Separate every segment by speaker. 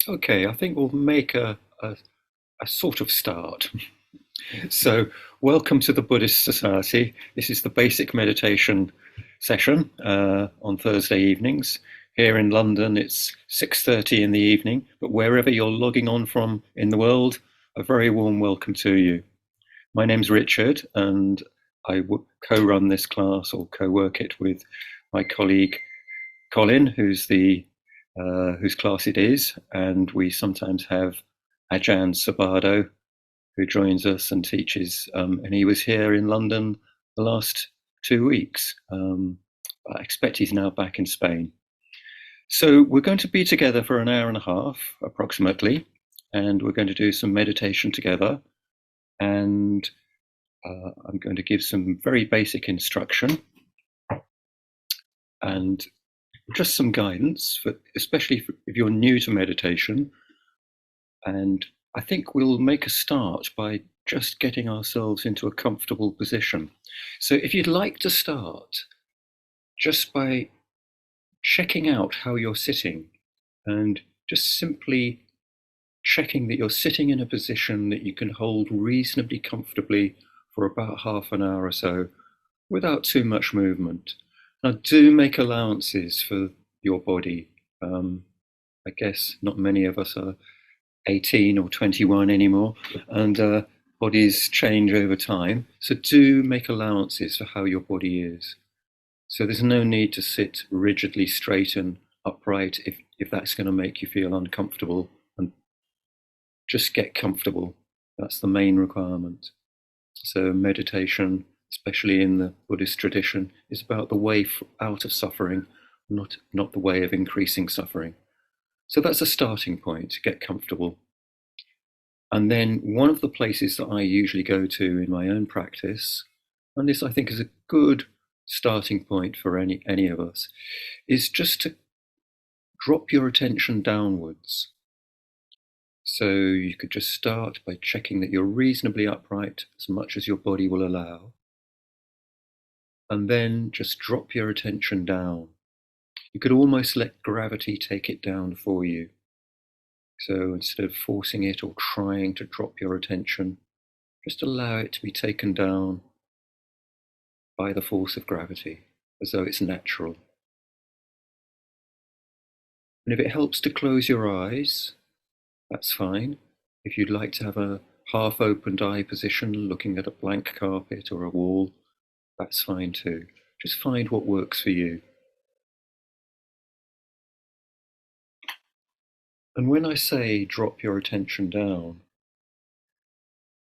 Speaker 1: Okay, I think we'll make a sort of start. So, welcome to the Buddhist Society. This is the basic meditation session on Thursday evenings. Here in London, it's 6:30 in the evening, but wherever you're logging on from in the world, a very warm welcome to you. My name's Richard, and I co-run this class or co-work it with my colleague Colin, whose class it is, and we sometimes have Ajahn Subhaddo, who joins us and teaches. And he was here in London the last 2 weeks. I expect he's now back in Spain. So we're going to be together for an hour and a half, approximately, and we're going to do some meditation together. And I'm going to give some very basic instruction and just some guidance, especially if you're new to meditation. And I think we'll make a start by just getting ourselves into a comfortable position. So if you'd like to start just by checking out how you're sitting and just simply checking that you're sitting in a position that you can hold reasonably comfortably for about half an hour or so without too much movement. Now, do make allowances for your body. I guess not many of us are 18 or 21 anymore, and bodies change over time. So do make allowances for how your body is. So there's no need to sit rigidly straight and upright if that's going to make you feel uncomfortable, and just get comfortable. That's the main requirement. So meditation, especially in the Buddhist tradition, is about the way out of suffering, not the way of increasing suffering. So that's a starting point, get comfortable. And then one of the places that I usually go to in my own practice, and this I think is a good starting point for any of us, is just to drop your attention downwards. So you could just start by checking that you're reasonably upright as much as your body will allow. And then just drop your attention down. You could almost let gravity take it down for you. So instead of forcing it or trying to drop your attention, just allow it to be taken down by the force of gravity, as though it's natural. And if it helps to close your eyes, that's fine. If you'd like to have a half-opened eye position, looking at a blank carpet or a wall, that's fine too. Just find what works for you. And when I say drop your attention down,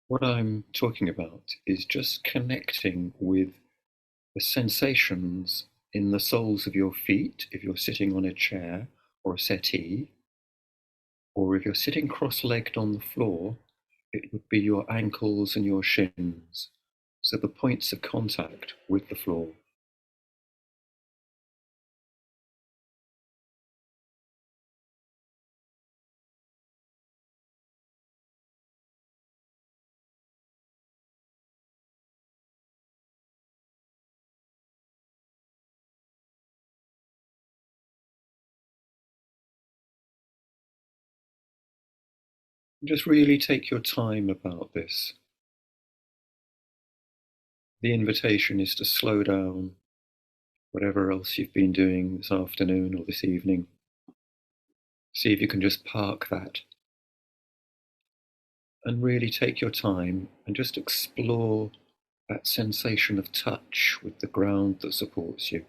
Speaker 1: what I'm talking about is just connecting with the sensations in the soles of your feet if you're sitting on a chair or a settee, or if you're sitting cross-legged on the floor, it would be your ankles and your shins, so the points of contact with the floor. Just really take your time about this. The invitation is to slow down whatever else you've been doing this afternoon or this evening. See if you can just park that and really take your time and just explore that sensation of touch with the ground that supports you.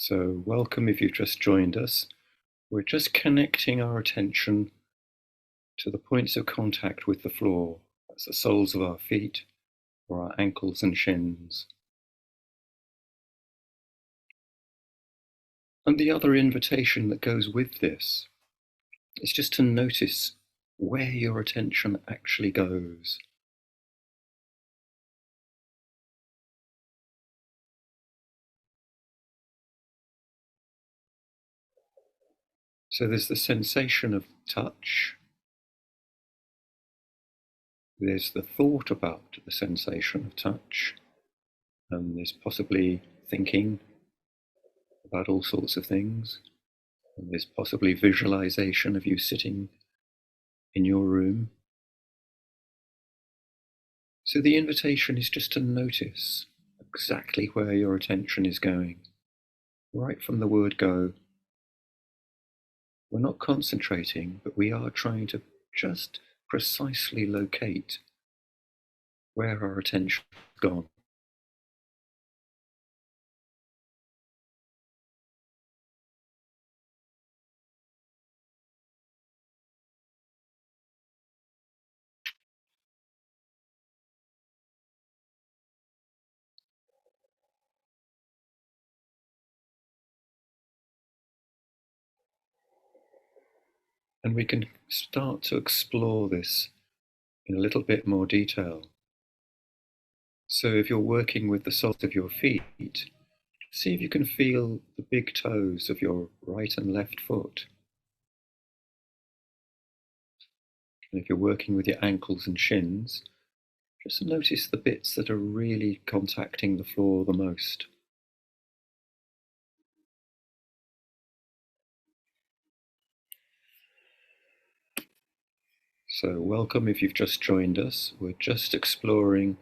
Speaker 1: So, welcome if you've just joined us. We're just connecting our attention to the points of contact with the floor. That's the soles of our feet or our ankles and shins. And the other invitation that goes with this is just to notice where your attention actually goes. So there's the sensation of touch. There's the thought about the sensation of touch. And there's possibly thinking about all sorts of things. And there's possibly visualization of you sitting in your room. So the invitation is just to notice exactly where your attention is going. Right from the word go, we're not concentrating, but we are trying to just precisely locate where our attention has gone. And we can start to explore this in a little bit more detail. So if you're working with the soles of your feet, see if you can feel the big toes of your right and left foot. And if you're working with your ankles and shins, just notice the bits that are really contacting the floor the most. So welcome if you've just joined us. We're just exploring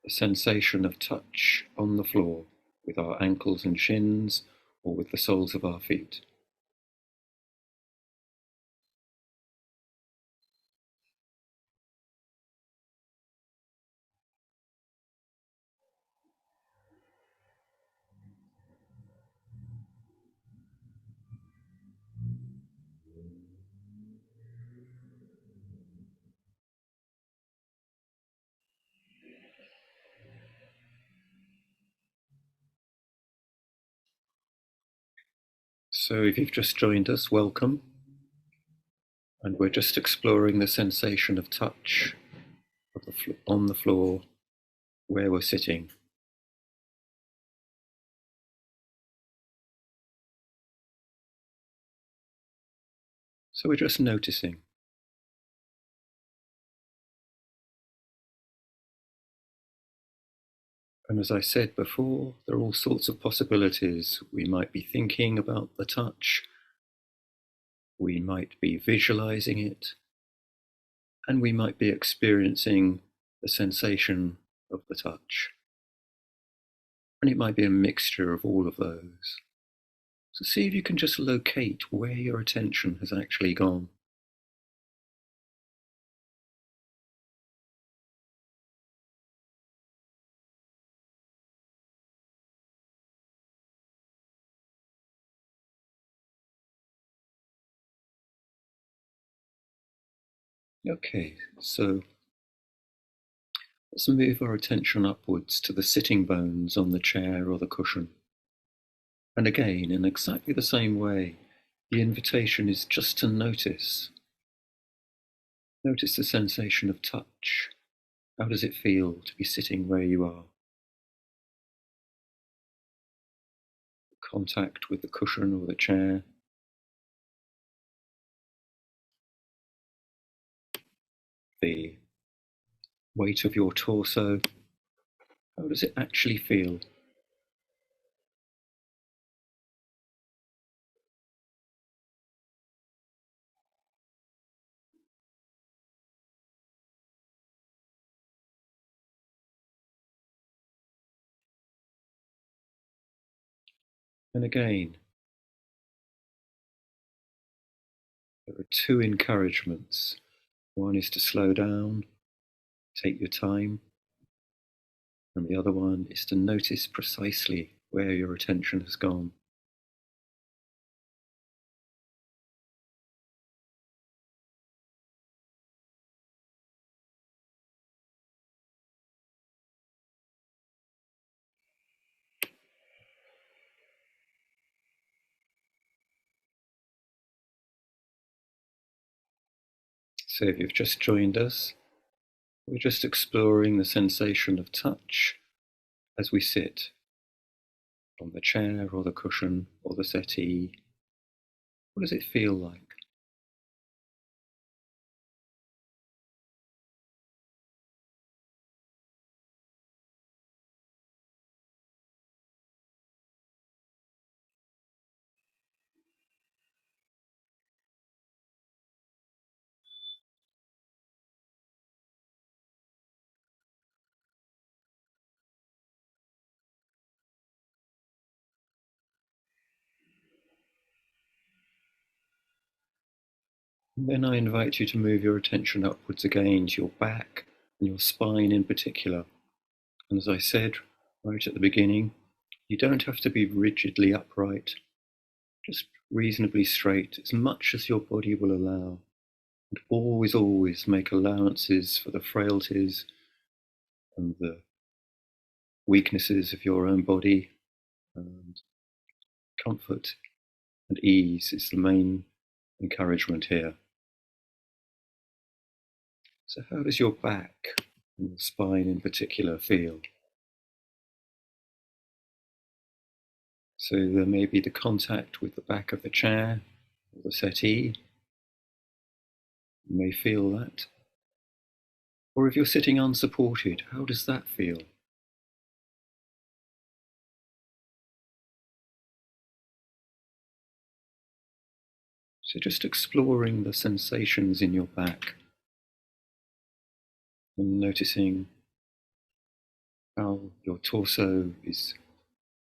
Speaker 1: the sensation of touch on the floor with our ankles and shins or with the soles of our feet. So if you've just joined us, welcome. And we're just exploring the sensation of touch of on the floor where we're sitting. So we're just noticing. And as I said before, there are all sorts of possibilities. We might be thinking about the touch, we might be visualizing it, and we might be experiencing the sensation of the touch. And it might be a mixture of all of those. So see if you can just locate where your attention has actually gone. Okay, so let's move our attention upwards to the sitting bones on the chair or the cushion. And again, in exactly the same way, the invitation is just to notice. Notice the sensation of touch. How does it feel to be sitting where you are? Contact with the cushion or the chair. The weight of your torso. How does it actually feel? And again, there are two encouragements. One is to slow down, take your time, and the other one is to notice precisely where your attention has gone. So if you've just joined us, we're just exploring the sensation of touch as we sit on the chair or the cushion or the settee. What does it feel like? And then I invite you to move your attention upwards again to your back and your spine in particular. And as I said right at the beginning, you don't have to be rigidly upright, just reasonably straight, as much as your body will allow. And always, always make allowances for the frailties and the weaknesses of your own body. And comfort and ease is the main encouragement here. So how does your back and your spine in particular feel? So there may be the contact with the back of the chair or the settee. You may feel that. Or if you're sitting unsupported, how does that feel? So just exploring the sensations in your back and noticing how your torso is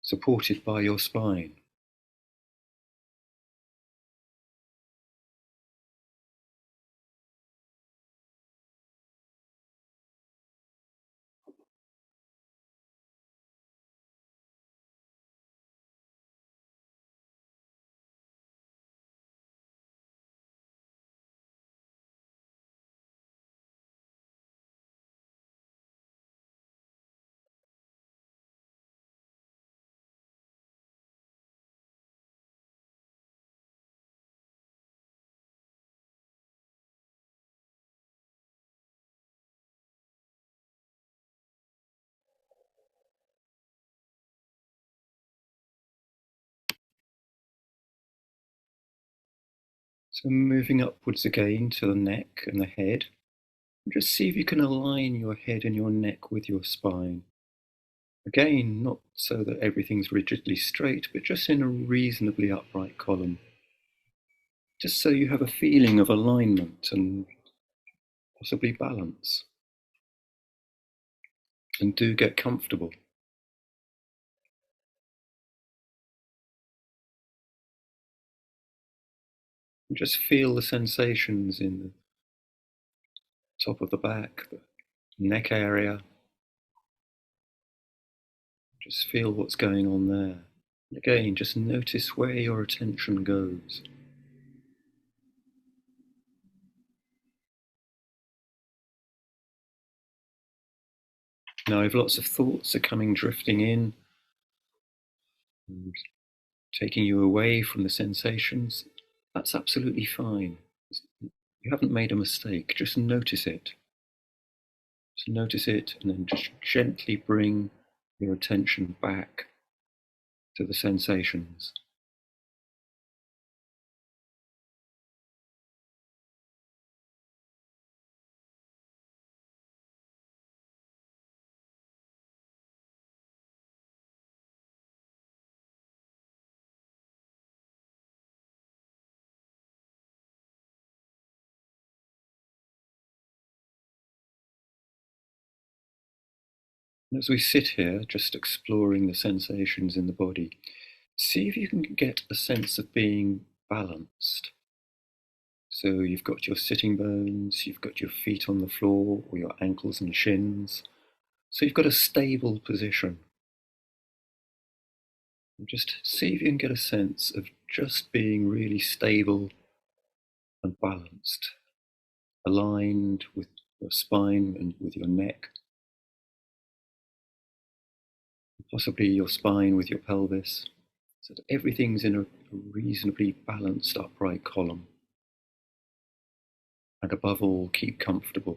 Speaker 1: supported by your spine. So moving upwards again to the neck and the head. Just see if you can align your head and your neck with your spine. Again, not so that everything's rigidly straight, but just in a reasonably upright column. Just so you have a feeling of alignment and possibly balance. And do get comfortable. And just feel the sensations in the top of the back, the neck area. Just feel what's going on there. And again, just notice where your attention goes. Now, if lots of thoughts are coming drifting in and taking you away from the sensations, that's absolutely fine. You haven't made a mistake. Just notice it. Just notice it and then just gently bring your attention back to the sensations. And as we sit here, just exploring the sensations in the body, see if you can get a sense of being balanced. So you've got your sitting bones, you've got your feet on the floor, or your ankles and shins. So you've got a stable position. And just see if you can get a sense of just being really stable and balanced, aligned with your spine and with your neck, possibly your spine with your pelvis, so that everything's in a reasonably balanced upright column. And above all, keep comfortable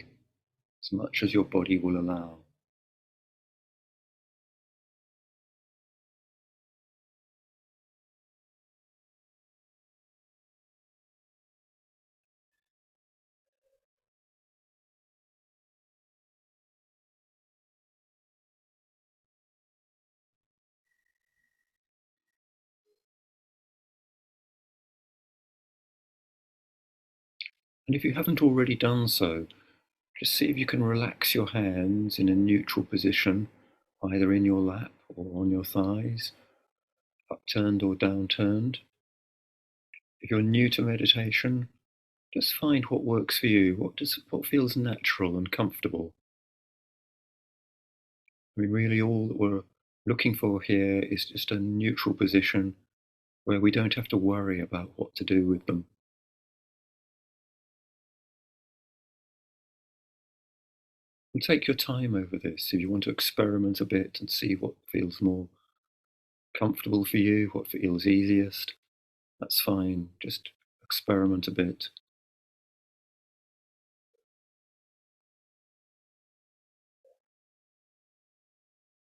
Speaker 1: as much as your body will allow. And if you haven't already done so, just see if you can relax your hands in a neutral position, either in your lap or on your thighs, upturned or downturned. If you're new to meditation, just find what works for you. What feels natural and comfortable? I mean, really, all that we're looking for here is just a neutral position where we don't have to worry about what to do with them. And take your time over this if you want to experiment a bit and see what feels more comfortable for you, what feels easiest. That's fine. Just experiment a bit.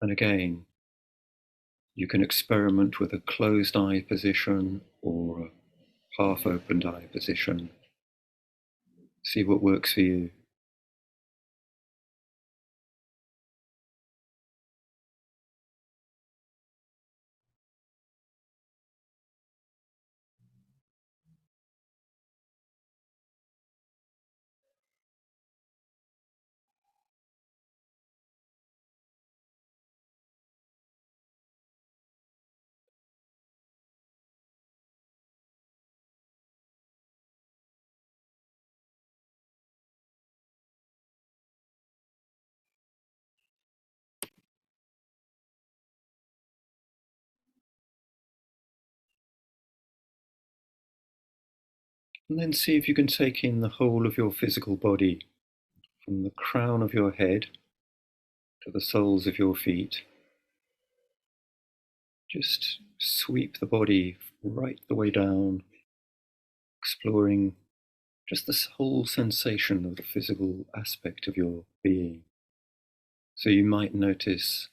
Speaker 1: And again, you can experiment with a closed eye position or a half opened eye position. See what works for you. And then see if you can take in the whole of your physical body, from the crown of your head to the soles of your feet. Just sweep the body right the way down, exploring just this whole sensation of the physical aspect of your being. So you might notice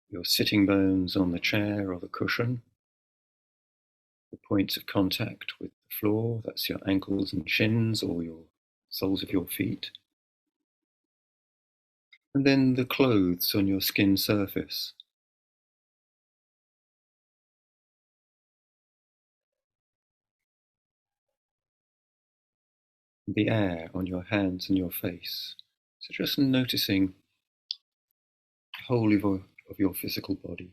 Speaker 1: your sitting bones on the chair or the cushion, the points of contact with the floor, that's your ankles and shins or your soles of your feet. And then the clothes on your skin surface. The air on your hands and your face. So just noticing the whole of your physical body.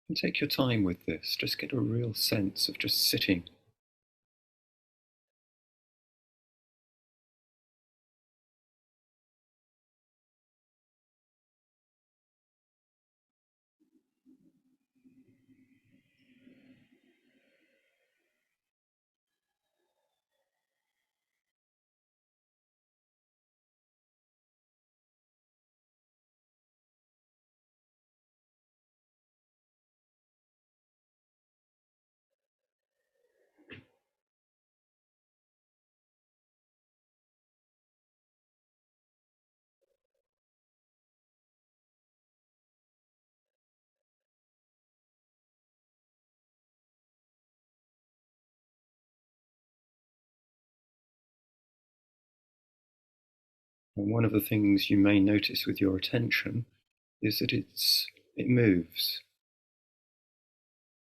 Speaker 1: And take your time with this. Just get a real sense of just sitting. And one of the things you may notice with your attention is that it moves.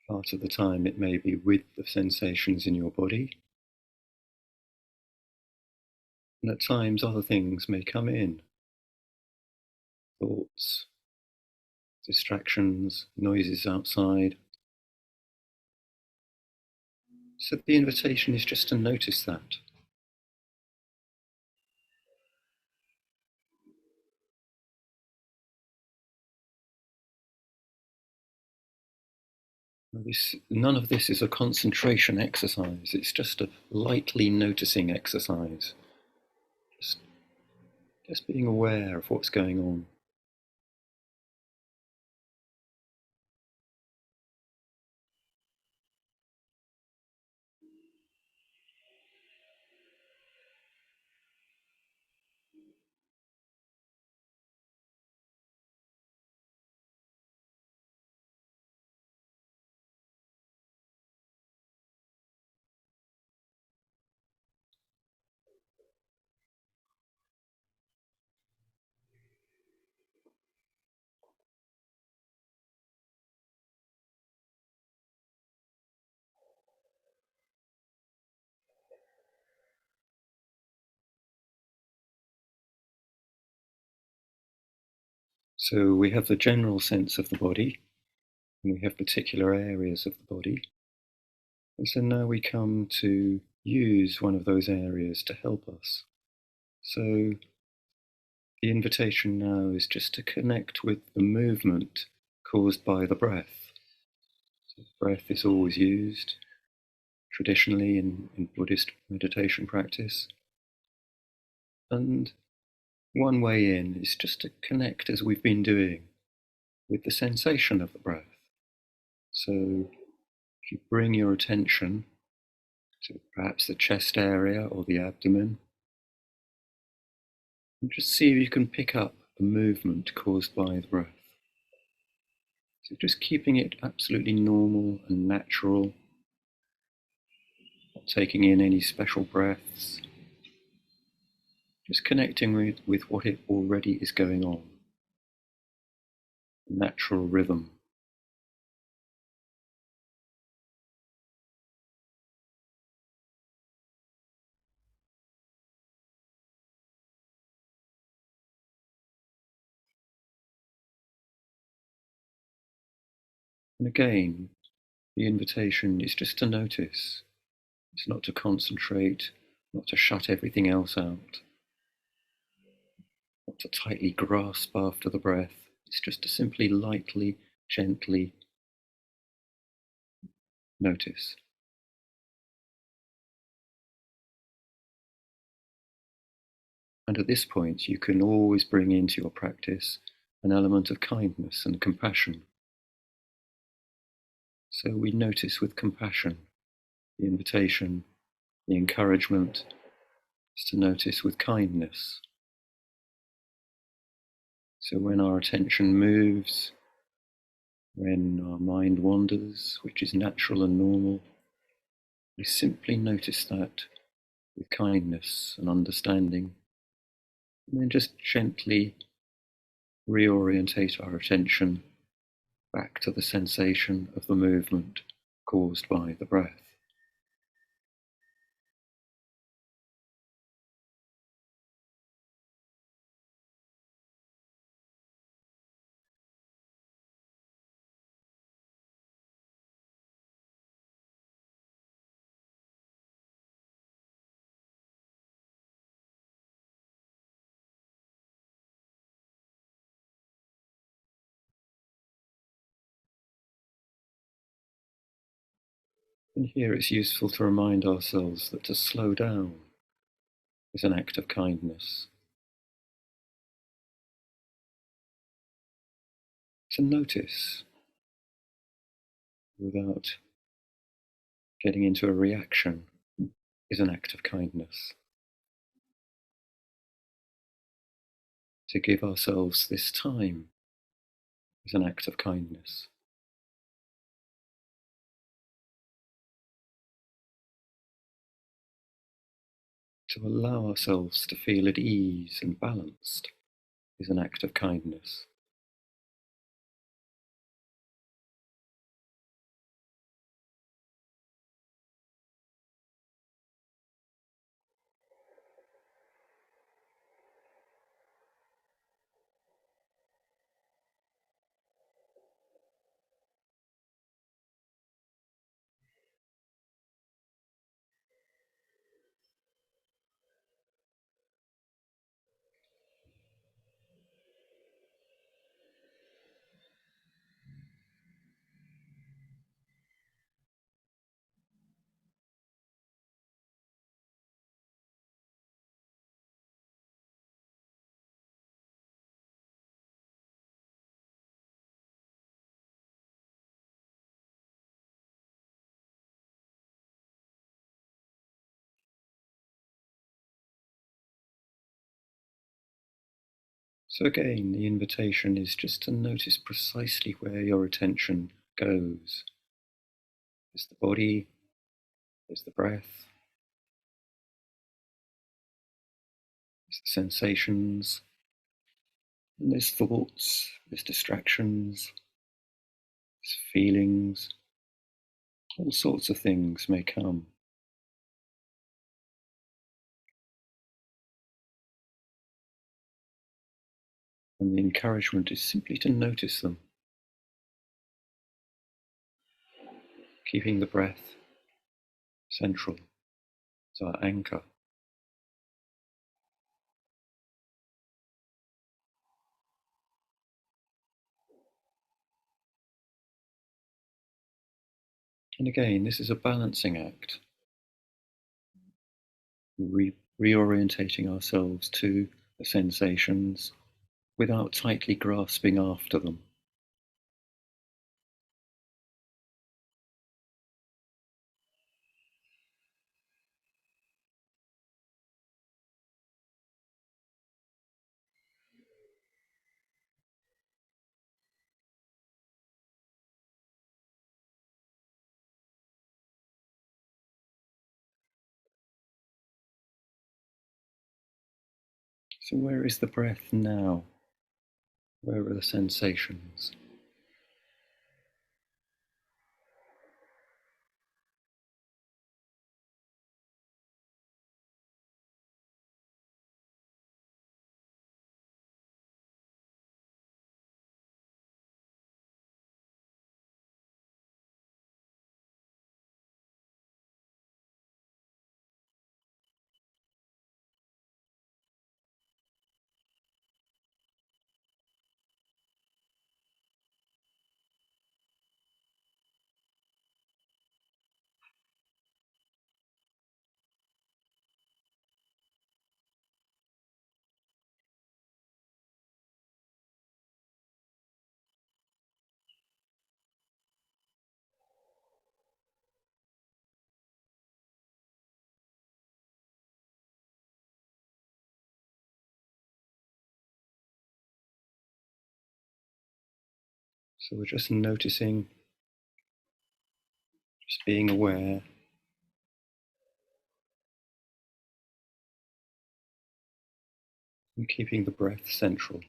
Speaker 1: Part of the time it may be with the sensations in your body, and at times other things may come in. Thoughts, distractions, noises outside. So the invitation is just to notice that. None of this is a concentration exercise. It's just a lightly noticing exercise. Just, just being aware of what's going on. So we have the general sense of the body, and we have particular areas of the body. And so now we come to use one of those areas to help us. So the invitation now is just to connect with the movement caused by the breath. So breath is always used traditionally in Buddhist meditation practice. And one way in is just to connect, as we've been doing, with the sensation of the breath. So if you bring your attention to perhaps the chest area or the abdomen, and just see if you can pick up the movement caused by the breath. So just keeping it absolutely normal and natural, not taking in any special breaths, just connecting with what it already is going on, natural rhythm. And again, the invitation is just to notice. It's not to concentrate, not to shut everything else out, not to tightly grasp after the breath. It's just to simply lightly, gently notice. And at this point, you can always bring into your practice an element of kindness and compassion. So we notice with compassion. The invitation, the encouragement is to notice with kindness. So when our attention moves, when our mind wanders, which is natural and normal, we simply notice that with kindness and understanding, and then just gently reorientate our attention back to the sensation of the movement caused by the breath. And here it's useful to remind ourselves that to slow down is an act of kindness. To notice without getting into a reaction is an act of kindness. To give ourselves this time is an act of kindness. To allow ourselves to feel at ease and balanced is an act of kindness. So again, the invitation is just to notice precisely where your attention goes. There's the body, there's the breath, there's the sensations, and there's thoughts, there's distractions, there's feelings, all sorts of things may come. And the encouragement is simply to notice them, keeping the breath central as our anchor. And again, this is a balancing act, reorientating ourselves to the sensations without tightly grasping after them. So where is the breath now? Where are the sensations? So we're just noticing, just being aware, and keeping the breath central.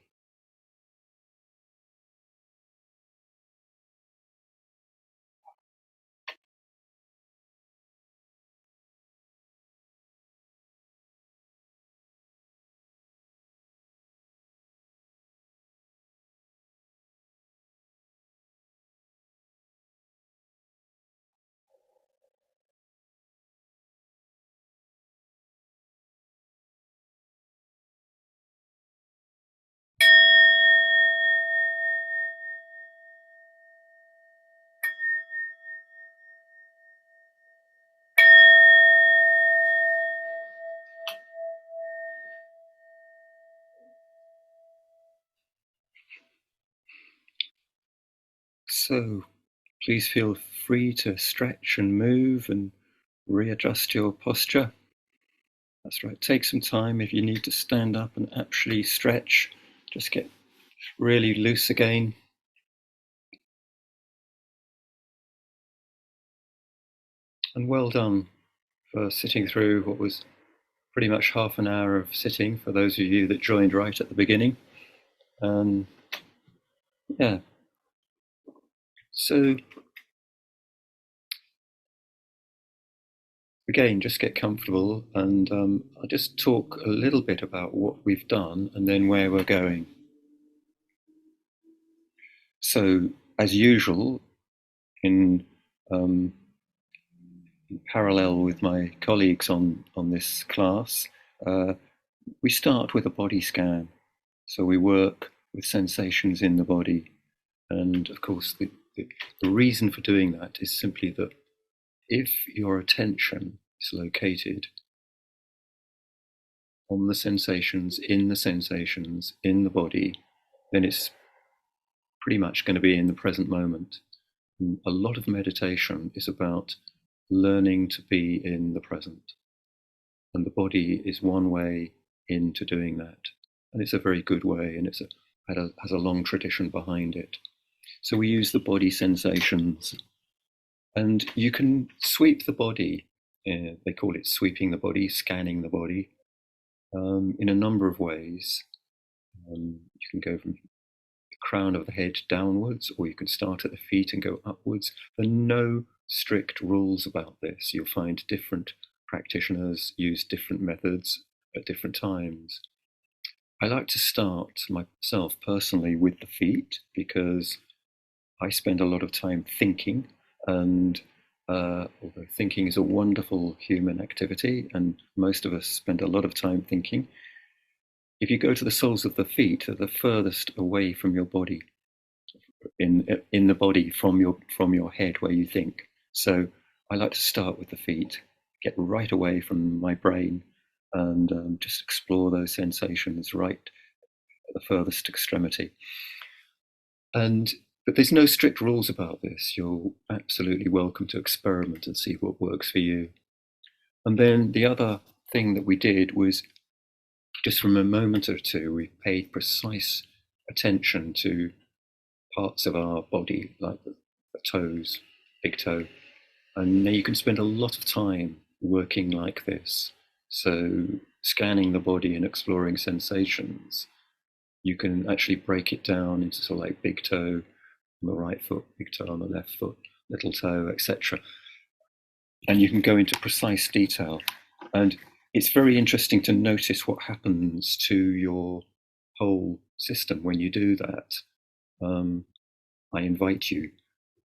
Speaker 1: So please feel free to stretch and move and readjust your posture. That's right. Take some time if you need to stand up and actually stretch. Just get really loose again. And well done for sitting through what was pretty much half an hour of sitting for those of you that joined right at the beginning. Yeah. So again, just get comfortable, and I'll just talk a little bit about what we've done and then where we're going. So, as usual, in, um, in parallel with my colleagues on this class, uh, we start with a body scan. So we work with sensations in the body. And of course, the reason for doing that is simply that if your attention is located on the sensations in the body, then it's pretty much going to be in the present moment. And a lot of meditation is about learning to be in the present. And the body is one way into doing that. And it's a very good way, and has a long tradition behind it. So we use the body sensations, and you can sweep the body. They call it sweeping the body, scanning the body, in a number of ways. You can go from the crown of the head downwards, or you can start at the feet and go upwards. There are no strict rules about this. You'll find different practitioners use different methods at different times. I like to start myself personally with the feet because I spend a lot of time thinking, and although thinking is a wonderful human activity, and most of us spend a lot of time thinking, if you go to the soles of the feet, they're the furthest away from your body, in the body from your head where you think. So I like to start with the feet, get right away from my brain, and just explore those sensations right at the furthest extremity. But there's no strict rules about this. You're absolutely welcome to experiment and see what works for you. And then the other thing that we did was just from a moment or two, we paid precise attention to parts of our body, like the toes, big toe. And now you can spend a lot of time working like this. So scanning the body and exploring sensations, you can actually break it down into sort of like big toe on the right foot, big toe on the left foot, little toe, etc. And you can go into precise detail. And it's very interesting to notice what happens to your whole system when you do that. I invite you,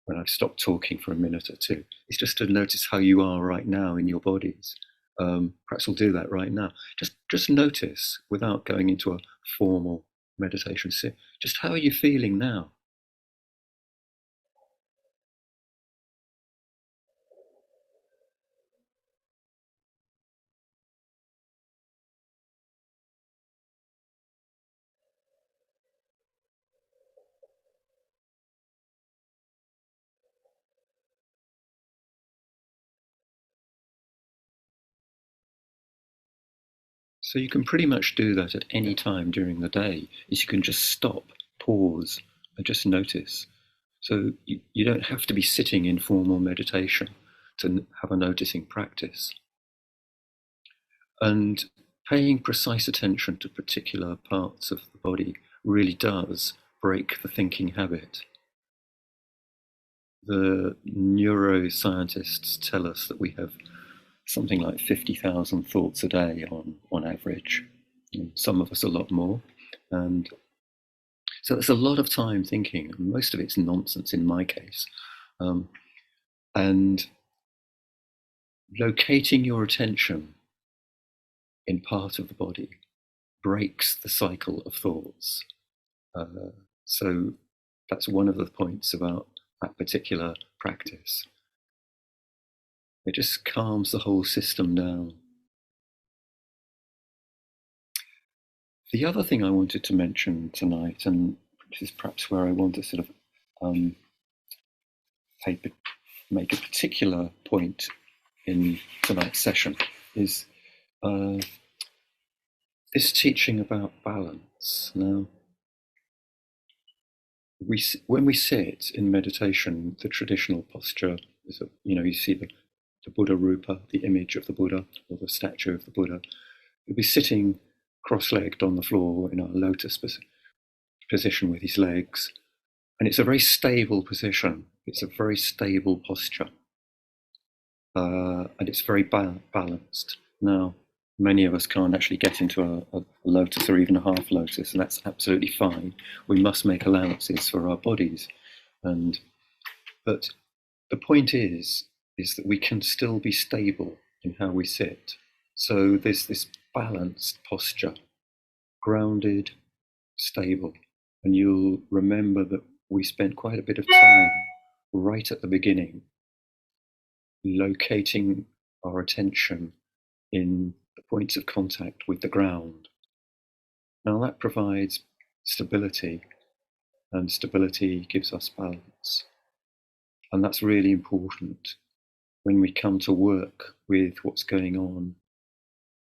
Speaker 1: when I've stopped talking for a minute or two, is just to notice how you are right now in your bodies. Perhaps we'll do that right now. Just notice, without going into a formal meditation. Just how are you feeling now? So you can pretty much do that at any time during the day. Is you can just stop, pause, and just notice. So you don't have to be sitting in formal meditation to have a noticing practice. And paying precise attention to particular parts of the body really does break the thinking habit. The neuroscientists tell us that we have something like 50,000 thoughts a day on average. And some of us a lot more. And so that's a lot of time thinking. Most of it's nonsense in my case. And locating your attention in part of the body breaks the cycle of thoughts. So that's one of the points about that particular practice. It just calms the whole system down. The other thing I wanted to mention tonight, and this is perhaps where I want to sort of make a particular point in tonight's session, is this teaching about balance. Now, when we sit in meditation, the traditional posture is, you see the Buddha Rupa, the image of the Buddha, or the statue of the Buddha. He'll be sitting cross-legged on the floor in a lotus position with his legs. And it's a very stable position. It's a very stable posture. And it's very balanced. Now, many of us can't actually get into a lotus or even a half lotus, and that's absolutely fine. We must make allowances for our bodies. But the point is that we can still be stable in how we sit. So there's this balanced posture, grounded, stable. And you'll remember that we spent quite a bit of time right at the beginning locating our attention in the points of contact with the ground. Now that provides stability, and stability gives us balance. And that's really important when we come to work with what's going on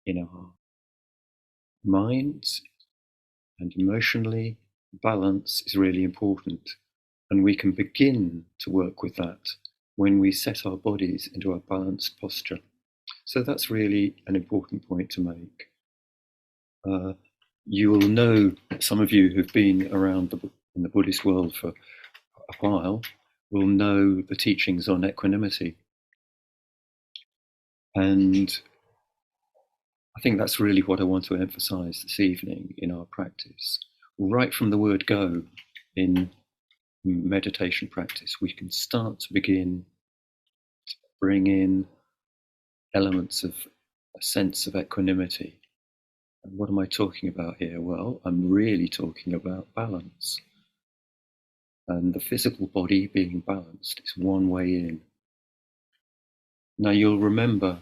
Speaker 1: in our minds and emotionally. Balance is really important, and we can begin to work with that when we set our bodies into a balanced posture. So that's really an important point to make. You will know, some of you who've been around in the Buddhist world for a while will know the teachings on equanimity. And I think that's really what I want to emphasize this evening in our practice. Right from the word go in meditation practice, we can start to begin to bring in elements of a sense of equanimity. And what am I talking about here? Well, I'm really talking about balance. And the physical body being balanced is one way in. Now, you'll remember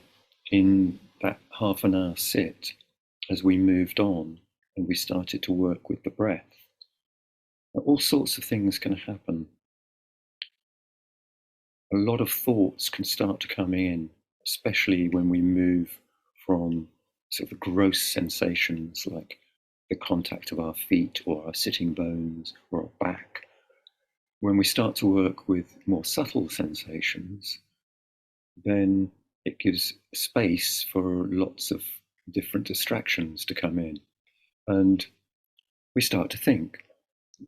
Speaker 1: in that half an hour sit, as we moved on and we started to work with the breath, all sorts of things can happen. A lot of thoughts can start to come in, especially when we move from sort of gross sensations like the contact of our feet or our sitting bones or our back. When we start to work with more subtle sensations, then it gives space for lots of different distractions to come in. And we start to think.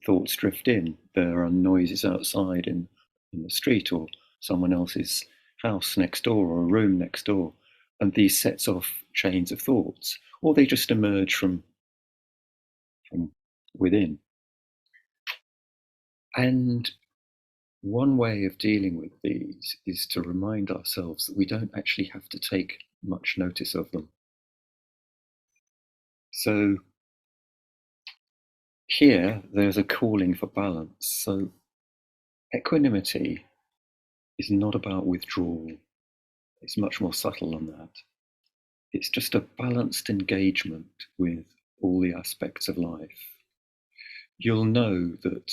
Speaker 1: Thoughts drift in. There are noises outside in the street or someone else's house next door or a room next door. And these sets off chains of thoughts, or they just emerge from within. And one way of dealing with these is to remind ourselves that we don't actually have to take much notice of them. So here, there's a calling for balance. So equanimity is not about withdrawal. It's much more subtle than that. It's just a balanced engagement with all the aspects of life. You'll know that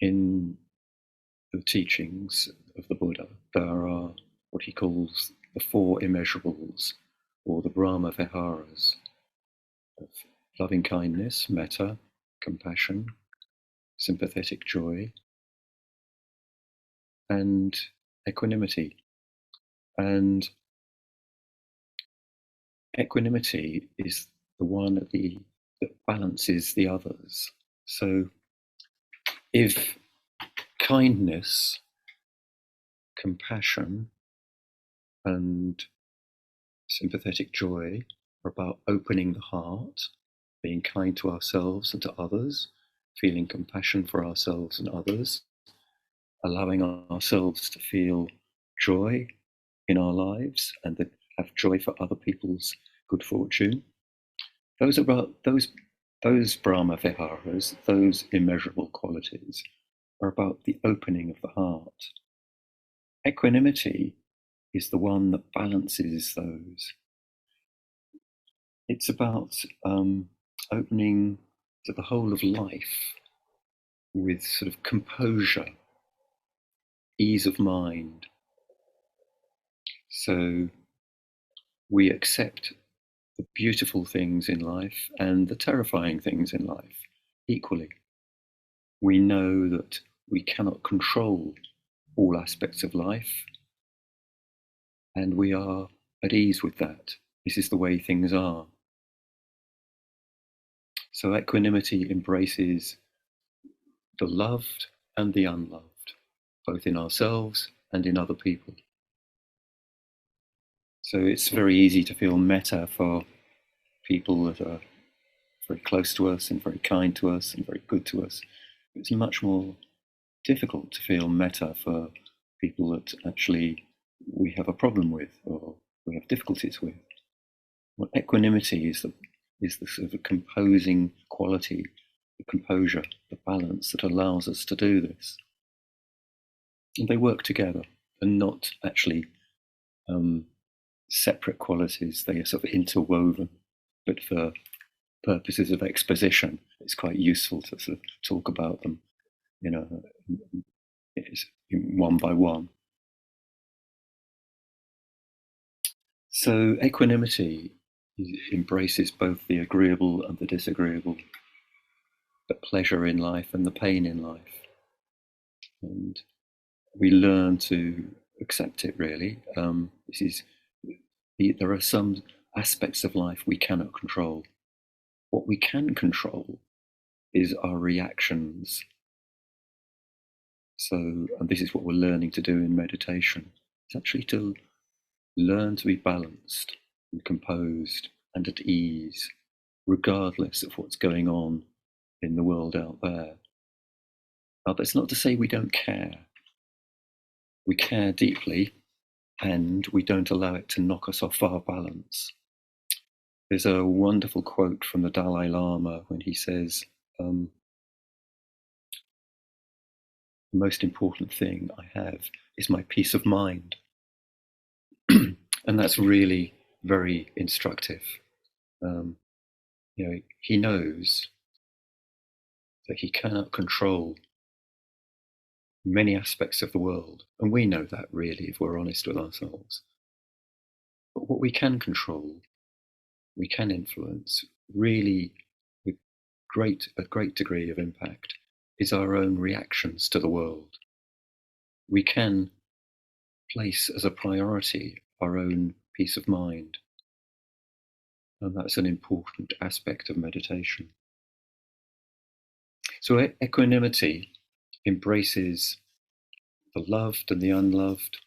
Speaker 1: in the teachings of the Buddha, there are what he calls the four immeasurables, or the Brahma Viharas, of loving kindness, metta, compassion, sympathetic joy, and equanimity. And equanimity is the one that balances the others. So if kindness, compassion, and sympathetic joy are about opening the heart, being kind to ourselves and to others, feeling compassion for ourselves and others, allowing ourselves to feel joy in our lives and that have joy for other people's good fortune. Those Brahma Viharas, those immeasurable qualities, are about the opening of the heart. Equanimity is the one that balances those. It's about opening to the whole of life with sort of composure, ease of mind. So we accept the beautiful things in life and the terrifying things in life equally. We know that we cannot control all aspects of life, and we are at ease with that. This is the way things are. So equanimity embraces the loved and the unloved, both in ourselves and in other people. So it's very easy to feel metta for people that are very close to us and very kind to us and very good to us. It's much more difficult to feel metta for people that actually we have a problem with or we have difficulties with. Well, equanimity is the sort of composing quality, the composure, the balance that allows us to do this. And they work together and not actually separate qualities. They are sort of interwoven, but for purposes of exposition, it's quite useful to sort of talk about them, one by one. So equanimity embraces both the agreeable and the disagreeable, the pleasure in life and the pain in life. And we learn to accept it, really. There are some aspects of life we cannot control. What we can control is our reactions. So, and this is what we're learning to do in meditation. It's actually to learn to be balanced and composed and at ease, regardless of what's going on in the world out there. Now, that's not to say we don't care. We care deeply, and we don't allow it to knock us off our balance. There's a wonderful quote from the Dalai Lama when he says, the most important thing I have is my peace of mind. And that's really very instructive. He knows that he cannot control many aspects of the world, and we know that really, if we're honest with ourselves. But what we can control, we can influence, really with a great degree of impact, is our own reactions to the world. We can place as a priority our own peace of mind, and that's an important aspect of meditation. So equanimity embraces the loved and the unloved,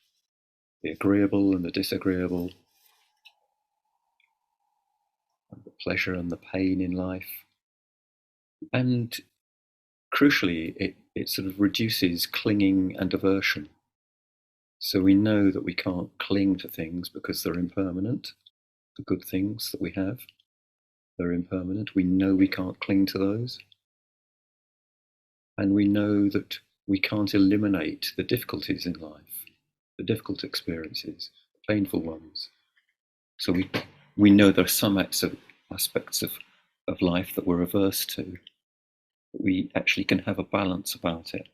Speaker 1: the agreeable and the disagreeable, and the pleasure and the pain in life. And crucially, it sort of reduces clinging and aversion. So we know that we can't cling to things because they're impermanent. The good things that we have, they're impermanent. We know we can't cling to those. And we know that we can't eliminate the difficulties in life, the difficult experiences, the painful ones. So we know there are some aspects of life that we're averse to. We actually can have a balance about it.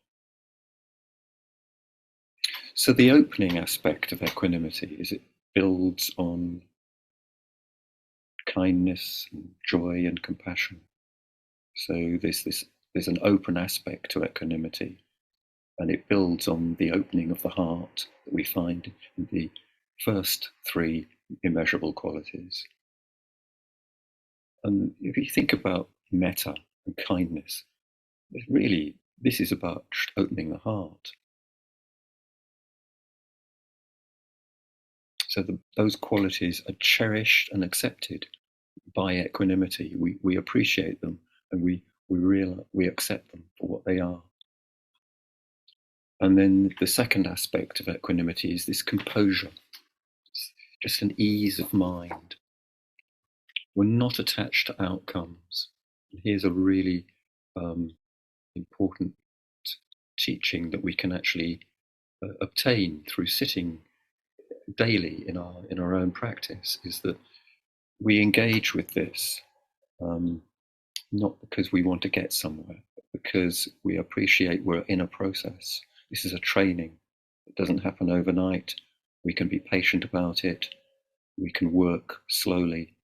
Speaker 1: So the opening aspect of equanimity is it builds on kindness and joy and compassion. So there's an open aspect to equanimity, and it builds on the opening of the heart that we find in the first three immeasurable qualities. And if you think about metta and kindness, really, this is about opening the heart. So those qualities are cherished and accepted by equanimity. We appreciate them, and we accept them for what they are. And then the second aspect of equanimity is this composure. It's just an ease of mind. We're not attached to outcomes. And here's a really important teaching that we can actually obtain through sitting daily in our own practice, is that we engage with this not because we want to get somewhere, but because we appreciate we're in a process. This is a training. It doesn't happen overnight. We can be patient about it. We can work slowly.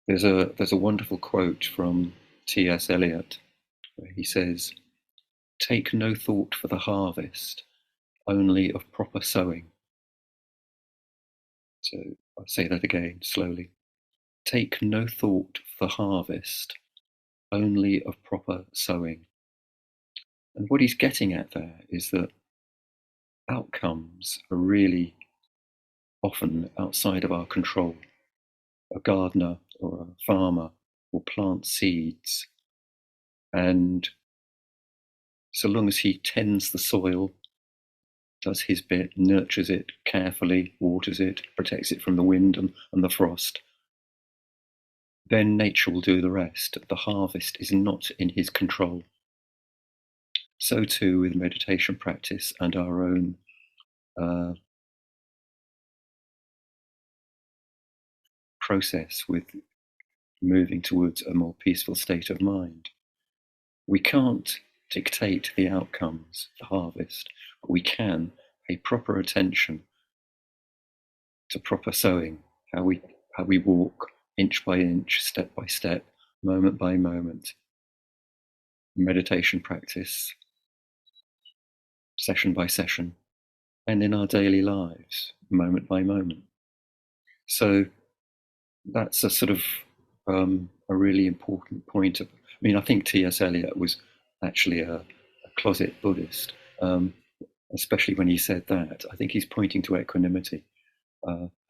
Speaker 1: There's a wonderful quote from T.S. Eliot where he says, "Take no thought for the harvest, only of proper sowing." So I'll say that again slowly. Take no thought for the harvest, only of proper sowing. And what he's getting at there is that outcomes are really often outside of our control. A gardener or a farmer will plant seeds, and so long as he tends the soil, does his bit, nurtures it carefully, waters it, protects it from the wind and the frost, then nature will do the rest. The harvest is not in his control. So too with meditation practice and our own process with moving towards a more peaceful state of mind. We can't dictate the outcomes, the harvest, but we can pay proper attention to proper sowing, how we walk inch by inch, step by step, moment by moment. Meditation practice, session by session, and in our daily lives, moment by moment. So that's a sort of a really important point. I think T.S. Eliot was actually a closet Buddhist, especially when he said that. I think he's pointing to equanimity.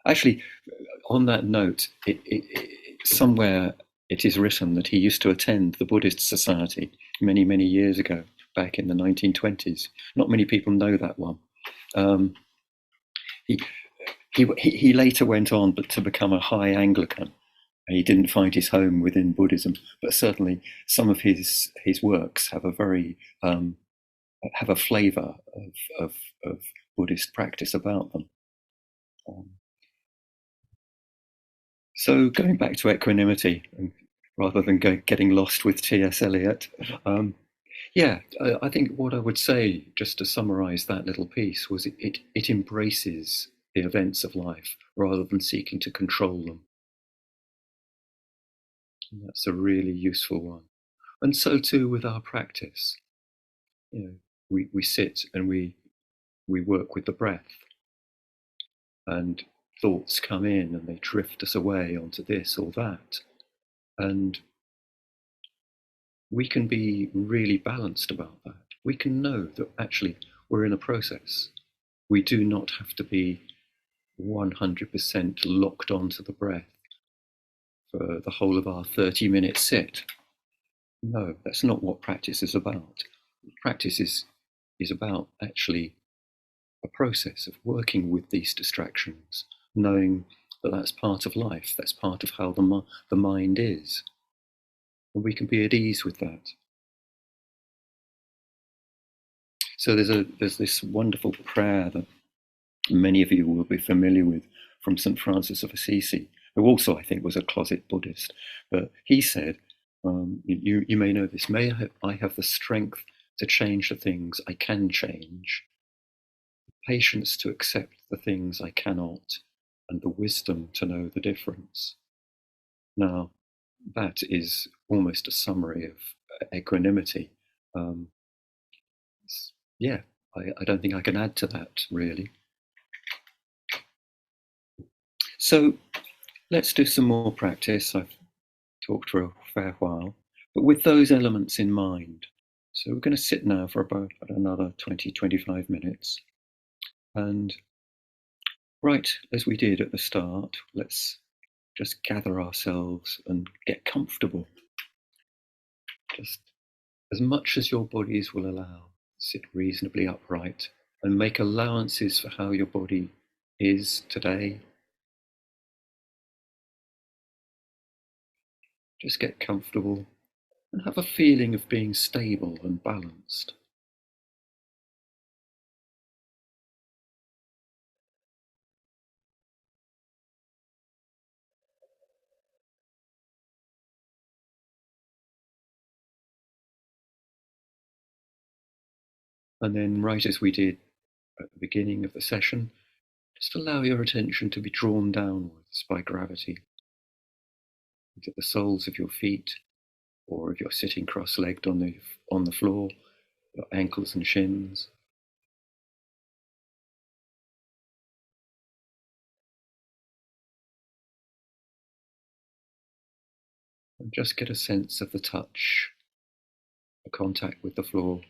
Speaker 1: Actually, on that note, somewhere it is written that he used to attend the Buddhist Society many, many years ago, back in the 1920s. Not many people know that one. Um, he, he later went on but to become a high Anglican. He didn't find his home within Buddhism, but certainly some of his works have a very have a flavour of Buddhist practice about them. Um, so going back to equanimity, rather than getting lost with T.S. Eliot, yeah, I think what I would say, just to summarise that little piece, was it embraces the events of life rather than seeking to control them. And that's a really useful one. And so too with our practice. You know, we sit and we work with the breath, and thoughts come in and they drift us away onto this or that. And we can be really balanced about that. We can know that actually we're in a process. We do not have to be 100% locked onto the breath for the whole of our 30-minute sit. No, that's not what practice is about. Practice is about actually a process of working with these distractions, knowing that that's part of life, that's part of how the mind is. And we can be at ease with that. So there's this wonderful prayer that many of you will be familiar with from St. Francis of Assisi, who also I think was a closet Buddhist. But he said, you may know this, may I have the strength to change the things I can change, patience to accept the things I cannot, and the wisdom to know the difference. Now, that is almost a summary of equanimity. Um, yeah, I don't think I can add to that, really. So let's do some more practice. I've talked for a fair while, but with those elements in mind. So we're going to sit now for about another 20-25 minutes. And right as we did at the start, let's just gather ourselves and get comfortable. Just as much as your bodies will allow, sit reasonably upright and make allowances for how your body is today. Just get comfortable and have a feeling of being stable and balanced. And then, right as we did at the beginning of the session, just allow your attention to be drawn downwards by gravity into the soles of your feet, or if you're sitting cross-legged on the floor, your ankles and shins. And just get a sense of the touch, the contact with the floor.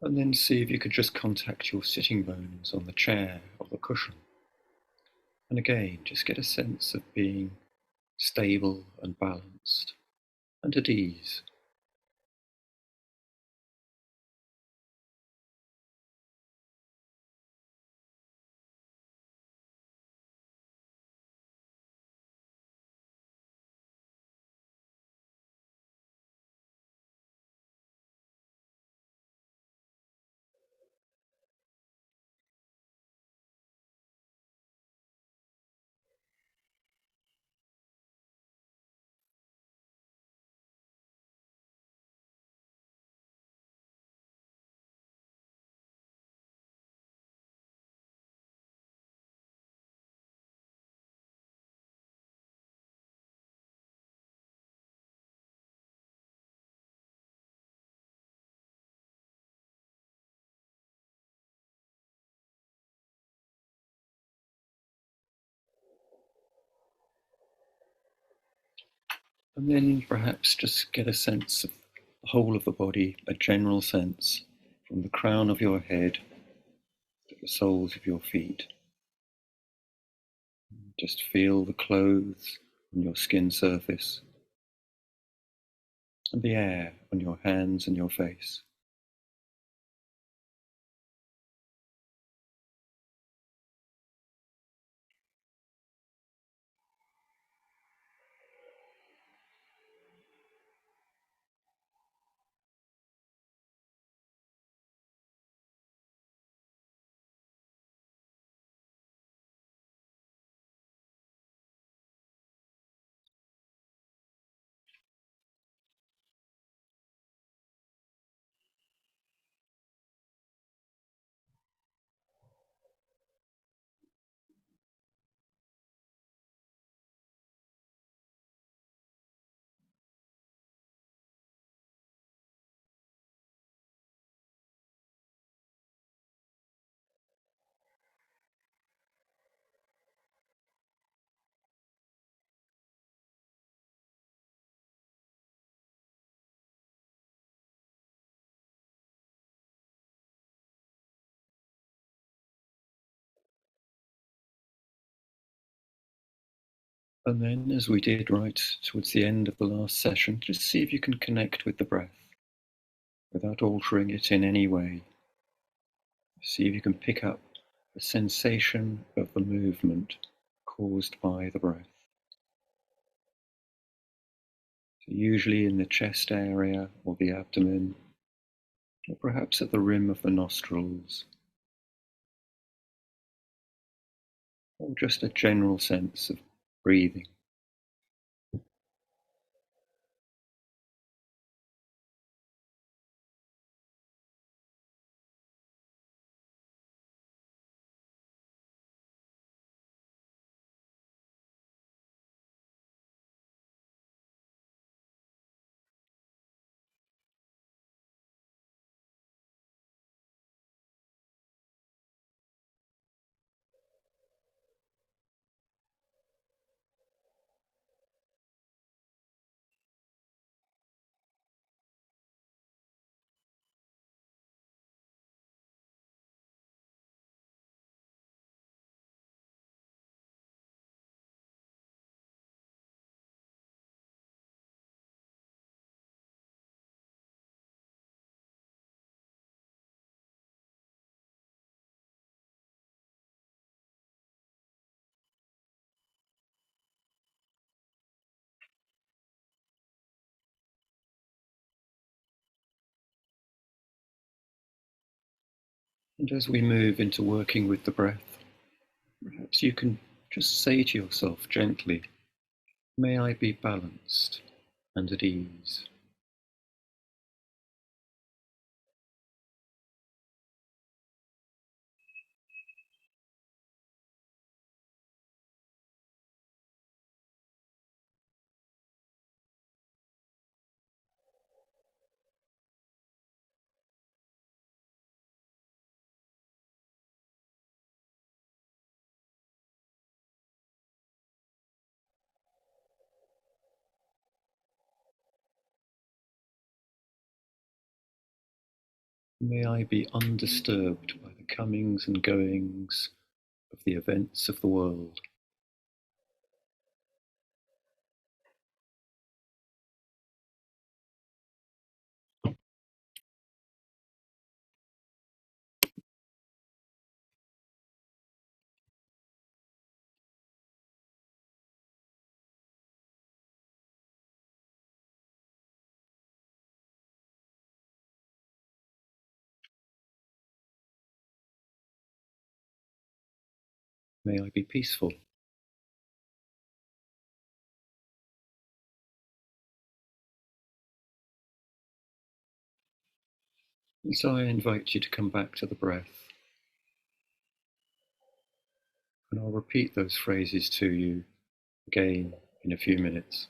Speaker 1: And then see if you could just contact your sitting bones on the chair or the cushion. And again, just get a sense of being stable and balanced and at ease. And then perhaps just get a sense of the whole of the body, a general sense from the crown of your head to the soles of your feet. Just feel the clothes on your skin surface and the air on your hands and your face. And then, as we did right towards the end of the last session, just see if you can connect with the breath without altering it in any way. See if you can pick up the sensation of the movement caused by the breath. So usually in the chest area or the abdomen, or perhaps at the rim of the nostrils, or just a general sense of breathing. And as we move into working with the breath, perhaps you can just say to yourself gently, "May I be balanced and at ease." May I be undisturbed by the comings and goings of the events of the world. May I be peaceful. And so I invite you to come back to the breath, and I'll repeat those phrases to you again in a few minutes.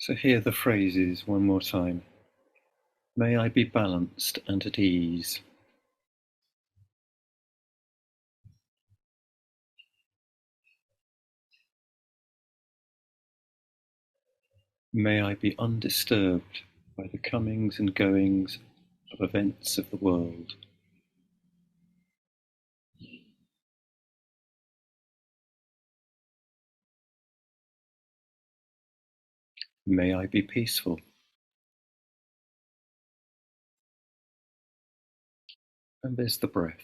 Speaker 1: So hear the phrases one more time. May I be balanced and at ease. May I be undisturbed by the comings and goings of events of the world. May I be peaceful. And there's the breath.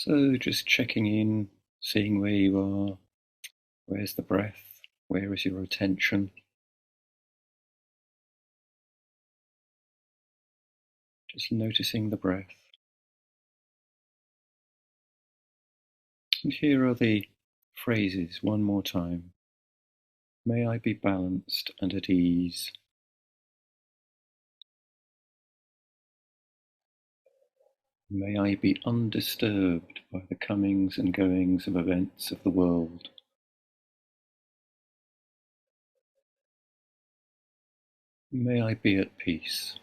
Speaker 1: So just checking in, seeing where you are, where's the breath, where is your attention? Just noticing the breath. And here are the phrases one more time. May I be balanced and at ease. May I be undisturbed by the comings and goings of events of the world. May I be at peace.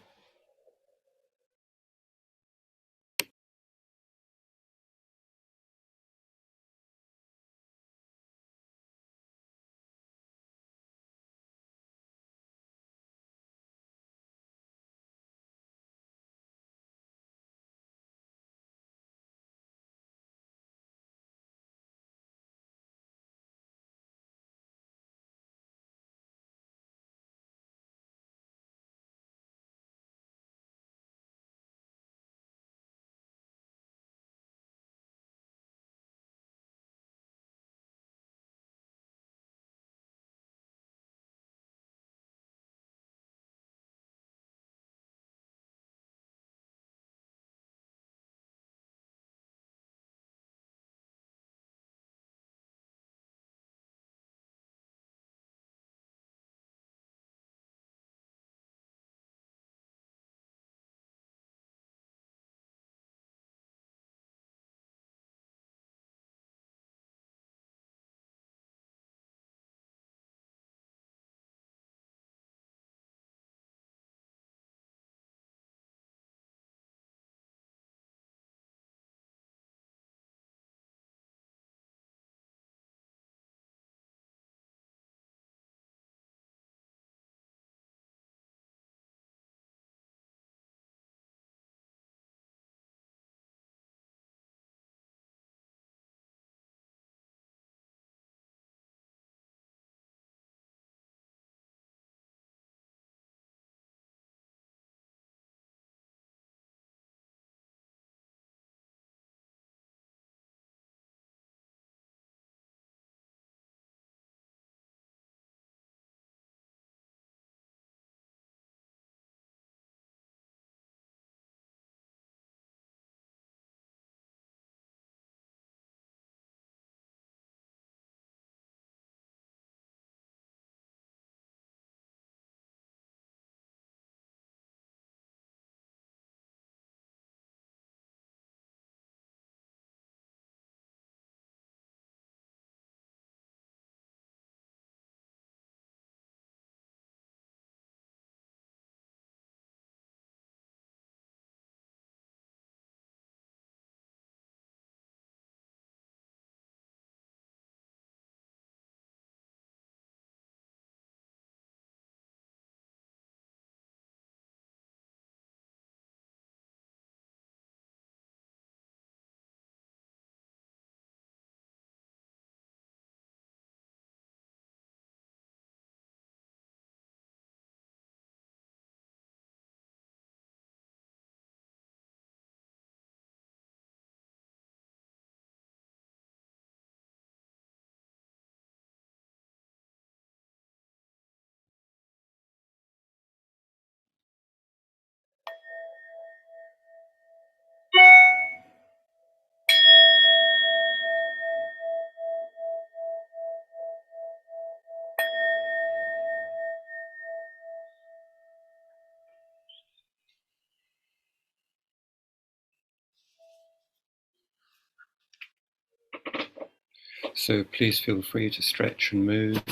Speaker 1: So please feel free to stretch and move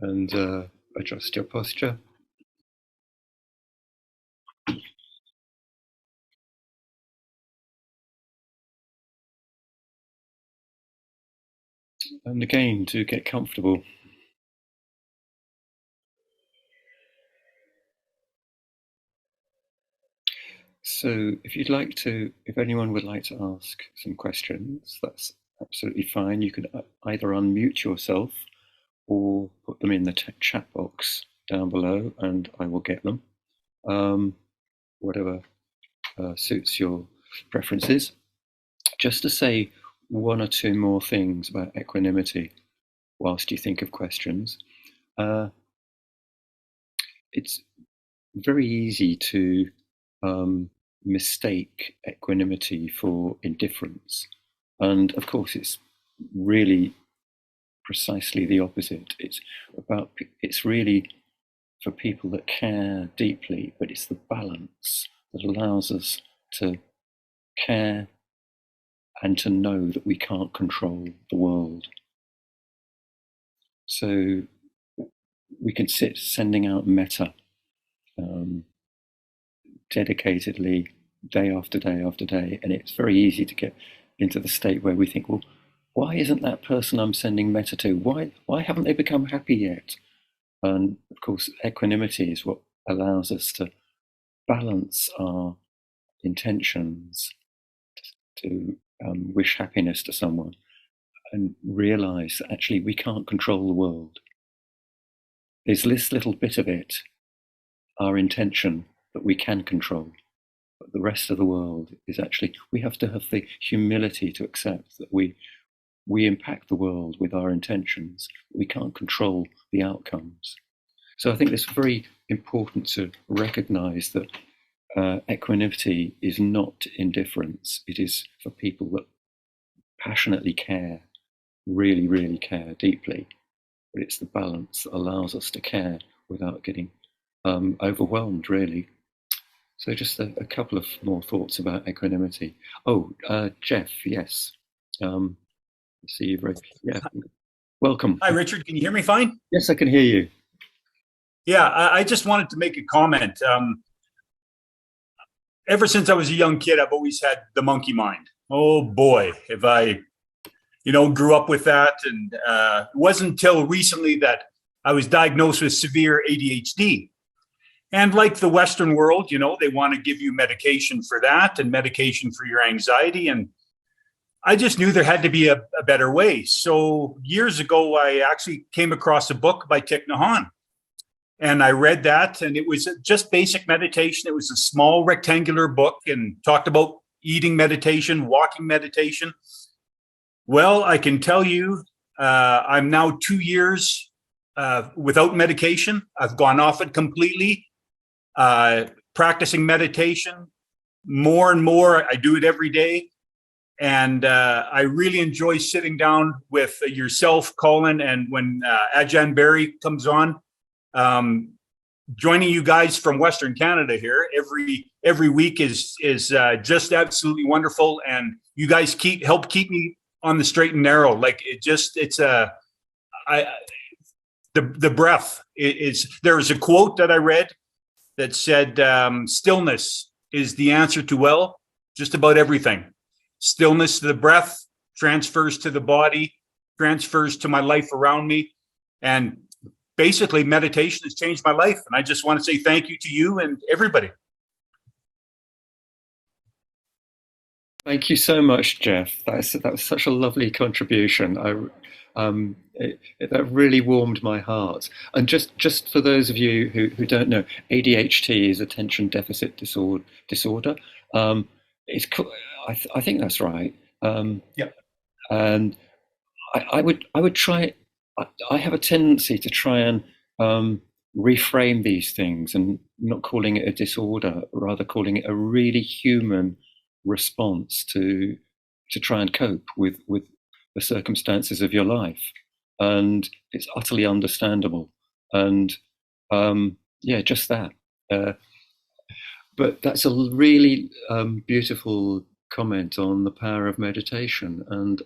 Speaker 1: and adjust your posture. And again, to get comfortable. So if anyone would like to ask some questions, that's absolutely fine. You can either unmute yourself or put them in the chat box down below and I will get them. Whatever suits your preferences. just to say one or two more things about equanimity whilst you think of questions. It's very easy to mistake equanimity for indifference. And of course, it's really precisely the opposite. It's really for people that care deeply, but it's the balance that allows us to care and to know that we can't control the world. So we can sit sending out metta dedicatedly day after day after day, and it's very easy to get into the state where we think, well, why isn't that person I'm sending metta to? Why haven't they become happy yet? And of course, equanimity is what allows us to balance our intentions to wish happiness to someone and realize that actually we can't control the world. There's this little bit of it, our intention, that we can control. But the rest of the world is actually, we have to have the humility to accept that we impact the world with our intentions. We can't control the outcomes. So I think it's very important to recognize that equanimity is not indifference. It is for people that passionately care, really, really care deeply. But it's the balance that allows us to care without getting overwhelmed, really. So just a couple of more thoughts about equanimity. Oh, Jeff, yes. See you very, yeah. Welcome.
Speaker 2: Hi, Richard. Can you hear me fine?
Speaker 1: Yes, I can hear you.
Speaker 2: Yeah, I just wanted to make a comment. Ever since I was a young kid, I've always had the monkey mind. Oh boy, if I, grew up with that. And it wasn't until recently that I was diagnosed with severe ADHD. And like the Western world, they want to give you medication for that and medication for your anxiety. And I just knew there had to be a better way. So years ago, I actually came across a book by Thich Nhat Hanh. And I read that, and it was just basic meditation. It was a small rectangular book and talked about eating meditation, walking meditation. Well, I can tell you, I'm now 2 years without medication. I've gone off it completely. Practicing meditation more and more. I do it every day. And I really enjoy sitting down with yourself, Colin, and when Ajahn Barry comes on, joining you guys from Western Canada here every week is just absolutely wonderful. And you guys help keep me on the straight and narrow. Like the breath is. There was a quote that I read that said, stillness is the answer to, just about everything. Stillness to the breath, transfers to the body, transfers to my life around me. And basically, meditation has changed my life. And I just want to say thank you to you and everybody.
Speaker 1: Thank you so much, Jeff. That was such a lovely contribution. That really warmed my heart. And just for those of you who don't know, ADHD is attention deficit disorder. I think that's right.
Speaker 2: Yep.
Speaker 1: And I would try. I have a tendency to try and reframe these things and not calling it a disorder, rather calling it a really human response to try and cope with the circumstances of your life. And it's utterly understandable. And just that. But that's a really beautiful comment on the power of meditation. And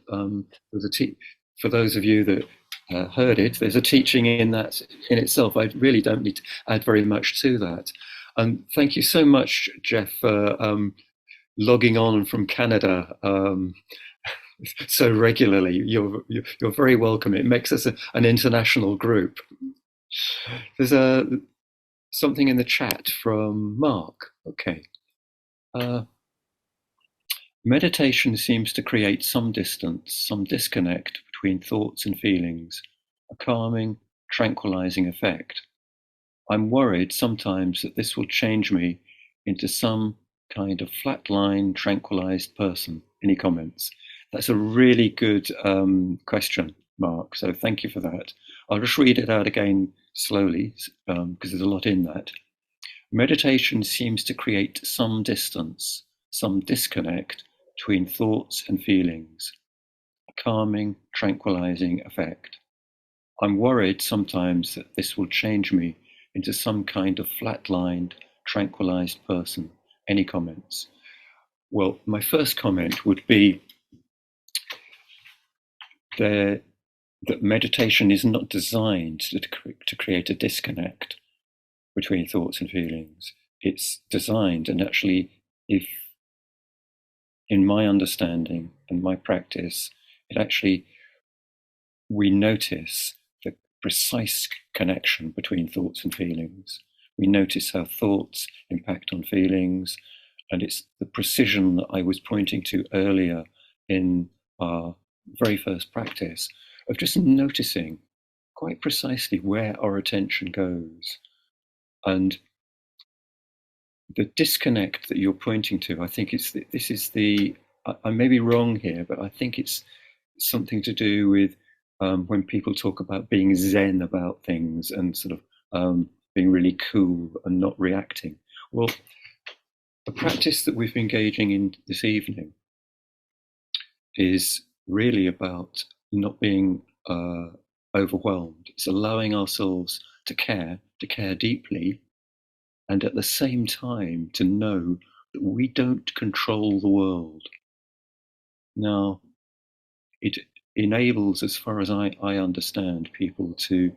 Speaker 1: for those of you that heard it, there's a teaching in that in itself. I really don't need to add very much to that. And thank you so much, Jeff, for logging on from Canada so regularly. You're very welcome. It makes us an international group. There's something in the chat from Mark. Okay. Meditation seems to create some distance, some disconnect between thoughts and feelings, a calming, tranquilizing effect. I'm worried sometimes that this will change me into some kind of flatline, tranquilized person. Any comments? That's a really good question, Mark. So thank you for that. I'll just read it out again slowly because there's a lot in that. Meditation seems to create some distance, some disconnect between thoughts and feelings, a calming, tranquilizing effect. I'm worried sometimes that this will change me into some kind of flatlined, tranquilized person. Any comments? Well, my first comment would be that meditation is not designed to create a disconnect between thoughts and feelings. It's designed, and actually, if in my understanding and my practice, we notice the precise connection between thoughts and feelings. We notice how thoughts impact on feelings, and it's the precision that I was pointing to earlier in our very first practice of just noticing quite precisely where our attention goes. And the disconnect that you're pointing to, I think I may be wrong here, but I think it's something to do with when people talk about being zen about things and sort of being really cool and not reacting. Well, the practice that we've been engaging in this evening is really about not being overwhelmed. It's allowing ourselves to care deeply, and at the same time to know that we don't control the world. Now, it enables, as far as I understand, people to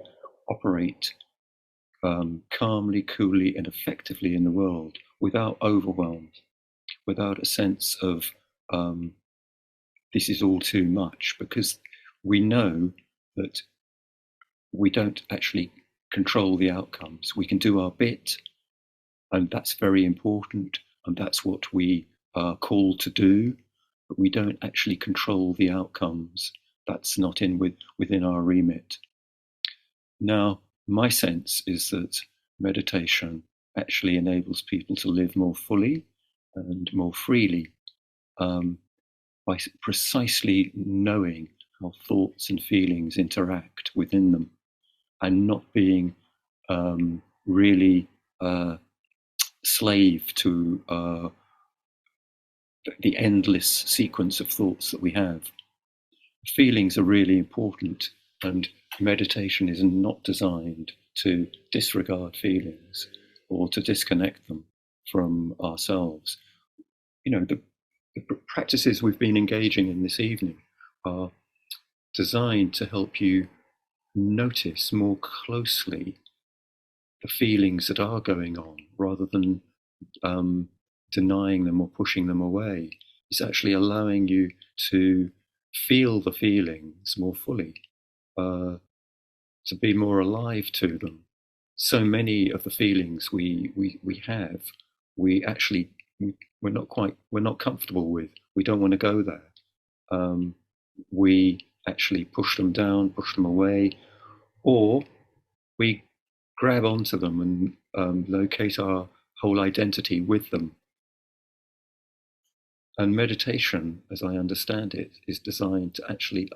Speaker 1: operate calmly, coolly, and effectively in the world without overwhelm, without a sense of this is all too much, because we know that we don't actually control the outcomes. We can do our bit, and that's very important, and that's what we are called to do, but we don't actually control the outcomes. That's not within our remit. Now, my sense is that meditation actually enables people to live more fully and more freely by precisely knowing how thoughts and feelings interact within them, and not being really slave to the endless sequence of thoughts that we have. Feelings are really important, and meditation is not designed to disregard feelings or to disconnect them from ourselves. You know, the practices we've been engaging in this evening are designed to help you notice more closely the feelings that are going on, rather than denying them or pushing them away. It's actually allowing you to feel the feelings more fully, to be more alive to them. So many of the feelings we have, we're not comfortable with. We don't want to go there. We actually push them down, push them away, or we grab onto them and locate our whole identity with them. And meditation, as I understand it, is designed to actually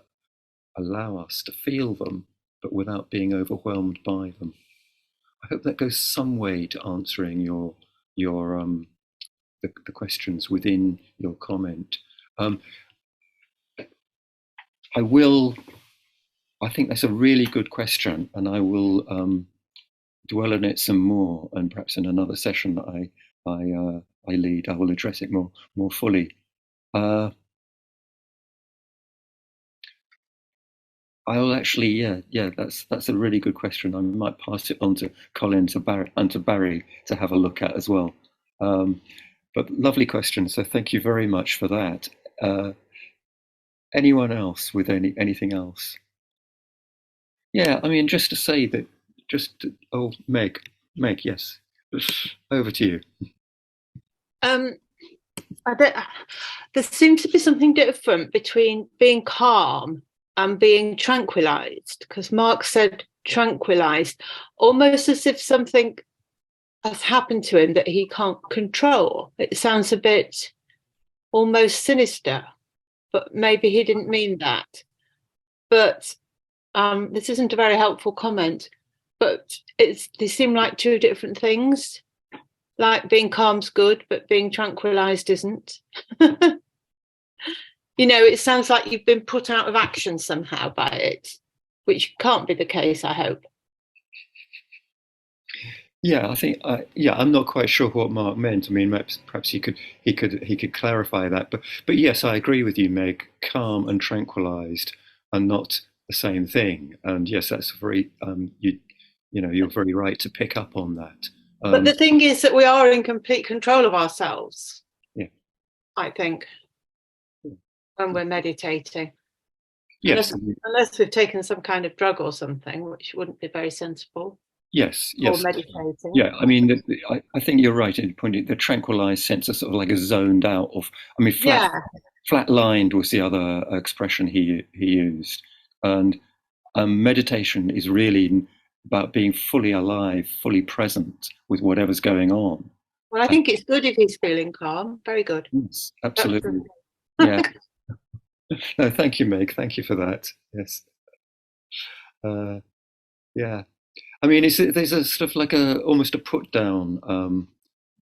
Speaker 1: allow us to feel them, but without being overwhelmed by them. I hope that goes some way to answering the questions within your comment. I think that's a really good question, and I will dwell on it some more, and perhaps in another session that I lead, I will address it more fully. I'll actually, that's a really good question. I might pass it on to Colin and to Barry to have a look at as well. But lovely question, so thank you very much for that. Anyone else with anything else? Yeah, I mean, just to say that, Meg, yes, over to you.
Speaker 3: There seems to be something different between being calm and being tranquilized, because Mark said tranquilized, almost as if something has happened to him that he can't control. It sounds a bit almost sinister. but maybe he didn't mean that. But this isn't a very helpful comment, but they seem like two different things. Like being calm's good, but being tranquilized isn't. It sounds like you've been put out of action somehow by it, which can't be the case, I hope.
Speaker 1: Yeah, I think. I'm not quite sure what Mark meant. I mean, perhaps he could clarify that. But yes, I agree with you, Meg. Calm and tranquilized are not the same thing. And yes, that's very. You're very right to pick up on that.
Speaker 3: But the thing is that we are in complete control of ourselves.
Speaker 1: Yeah.
Speaker 3: I think when we're meditating.
Speaker 1: Yes.
Speaker 3: Unless we've taken some kind of drug or something, which wouldn't be very sensible.
Speaker 1: Yes.
Speaker 3: Or meditating.
Speaker 1: Yeah, I mean, I think you're right in pointing the tranquilized sense of sort of like a zoned out of. I mean, flat-lined was the other expression he used, and meditation is really about being fully alive, fully present with whatever's going on.
Speaker 3: Well, I think it's good if he's feeling calm. Very good.
Speaker 1: Yes, absolutely. Yeah. No, thank you, Meg. Thank you for that. Yes. Yeah. I mean, there's a sort of like almost a put down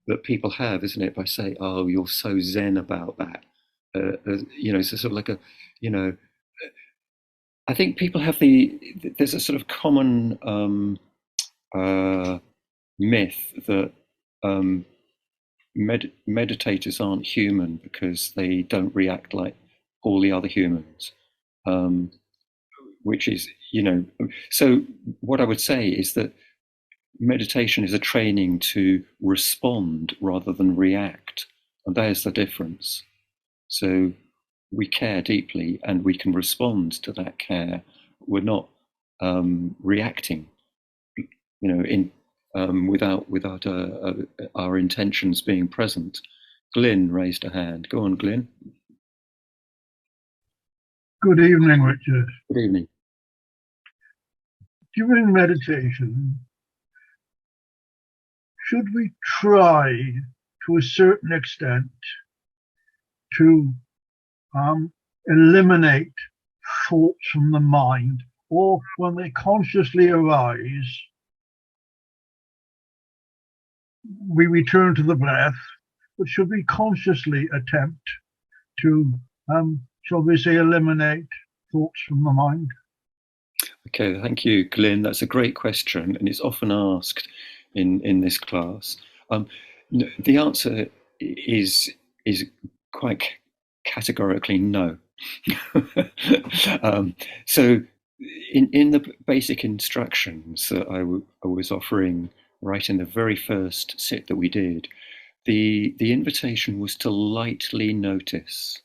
Speaker 1: that people have, isn't it? By saying, "Oh, you're so zen about that." It's a sort of like a, I think people have there's a sort of common myth that meditators aren't human because they don't react like all the other humans, which is, so what I would say is that meditation is a training to respond rather than react, and there's the difference. So we care deeply and we can respond to that care. We're not reacting, without our intentions being present. Glyn raised a hand. Go on, Glyn.
Speaker 4: Good evening, Richard.
Speaker 1: Good evening.
Speaker 4: During meditation, should we try to a certain extent to eliminate thoughts from the mind, or when they consciously arise, we return to the breath, but should we consciously attempt to, shall we say, eliminate thoughts from the mind?
Speaker 1: Okay, thank you, Glyn. That's a great question, and it's often asked in this class. The answer is quite categorically no. So in the basic instructions that I was offering right in the very first sit that we did, the invitation was to lightly notice.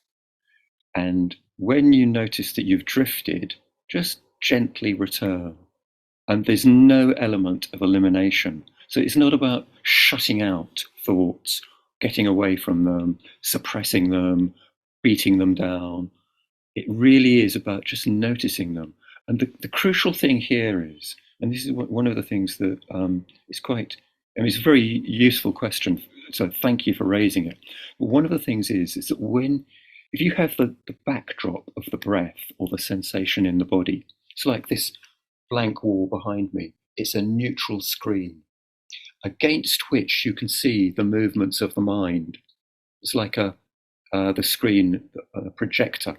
Speaker 1: And when you notice that you've drifted, just gently return. And there's no element of elimination. So it's not about shutting out thoughts, getting away from them, suppressing them, beating them down. It really is about just noticing them. And the crucial thing here is, and this is one of the things that is quite, it's a very useful question, so thank you for raising it. But one of the things is that if you have the backdrop of the breath or the sensation in the body, it's like this blank wall behind me. It's a neutral screen against which you can see the movements of the mind. It's like the screen, a projector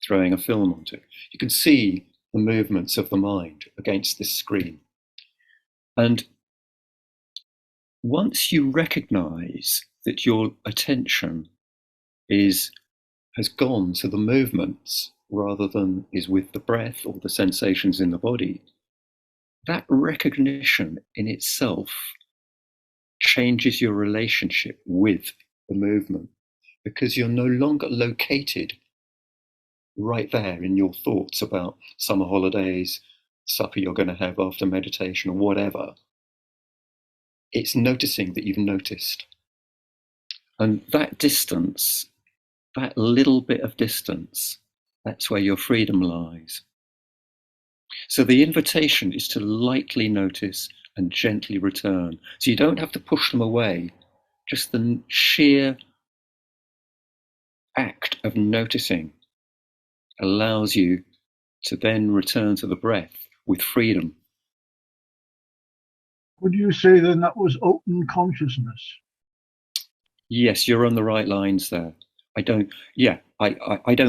Speaker 1: throwing a film onto it. You can see the movements of the mind against this screen. And once you recognize that your attention has gone to the movements rather than is with the breath or the sensations in the body, that recognition in itself changes your relationship with the movement, because you're no longer located right there in your thoughts about summer holidays, supper you're going to have after meditation, or whatever. It's noticing that you've noticed. And that distance, that little bit of distance, that's where your freedom lies. So the invitation is to lightly notice and gently return. So you don't have to push them away, just the sheer act of noticing allows you to then return to the breath with freedom.
Speaker 4: Would you say then that was open consciousness?
Speaker 1: Yes, you're on the right lines there. I don't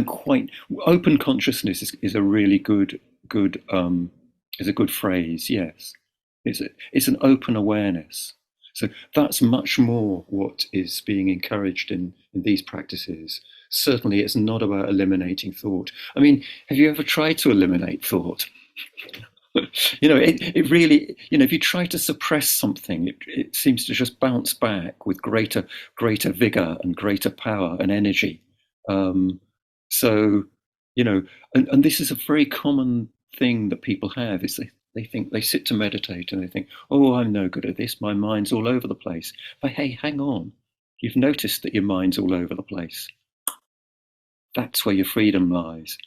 Speaker 1: quite. Open consciousness is a really good is a good phrase. Yes, it's an open awareness. So that's much more what is being encouraged in these practices. Certainly, it's not about eliminating thought. I mean, have you ever tried to eliminate thought? It really, if you try to suppress something, it seems to just bounce back with greater vigor and greater power and energy. So, and this is a very common thing that people have, is they think, they sit to meditate and they think, oh, I'm no good at this, my mind's all over the place. But hey, hang on, you've noticed that your mind's all over the place. That's where your freedom lies,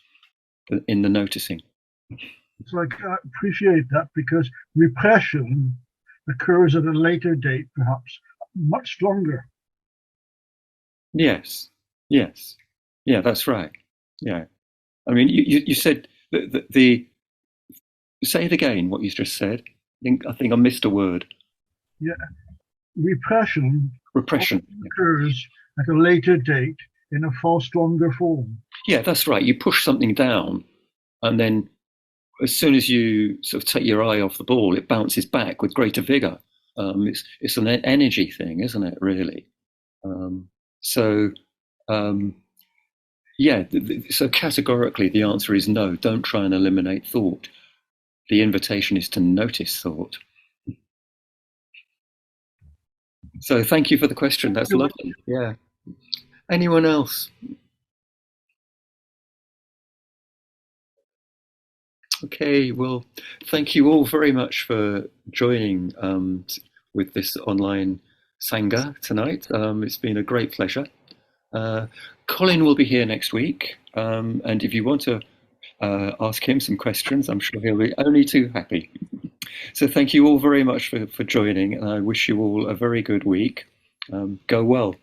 Speaker 1: in the noticing.
Speaker 4: So I appreciate that, because repression occurs at a later date, perhaps much stronger.
Speaker 1: Yes. Yeah, that's right. Yeah. I mean, you said the say it again, what you just said. I think I missed a word.
Speaker 4: Yeah. Repression
Speaker 1: Yeah.
Speaker 4: occurs at a later date in a far stronger form.
Speaker 1: Yeah, that's right. You push something down, and then as soon as you sort of take your eye off the ball, it bounces back with greater vigor. It's an energy thing, isn't it, really? So categorically the answer is no, don't try and eliminate thought. The invitation is to notice thought. So thank you for the question. That's lovely. Yeah. Anyone else? Okay, well, thank you all very much for joining with this online Sangha tonight. It's been a great pleasure. Colin will be here next week, and if you want to ask him some questions, I'm sure he'll be only too happy. So thank you all very much for joining, and I wish you all a very good week. Go well.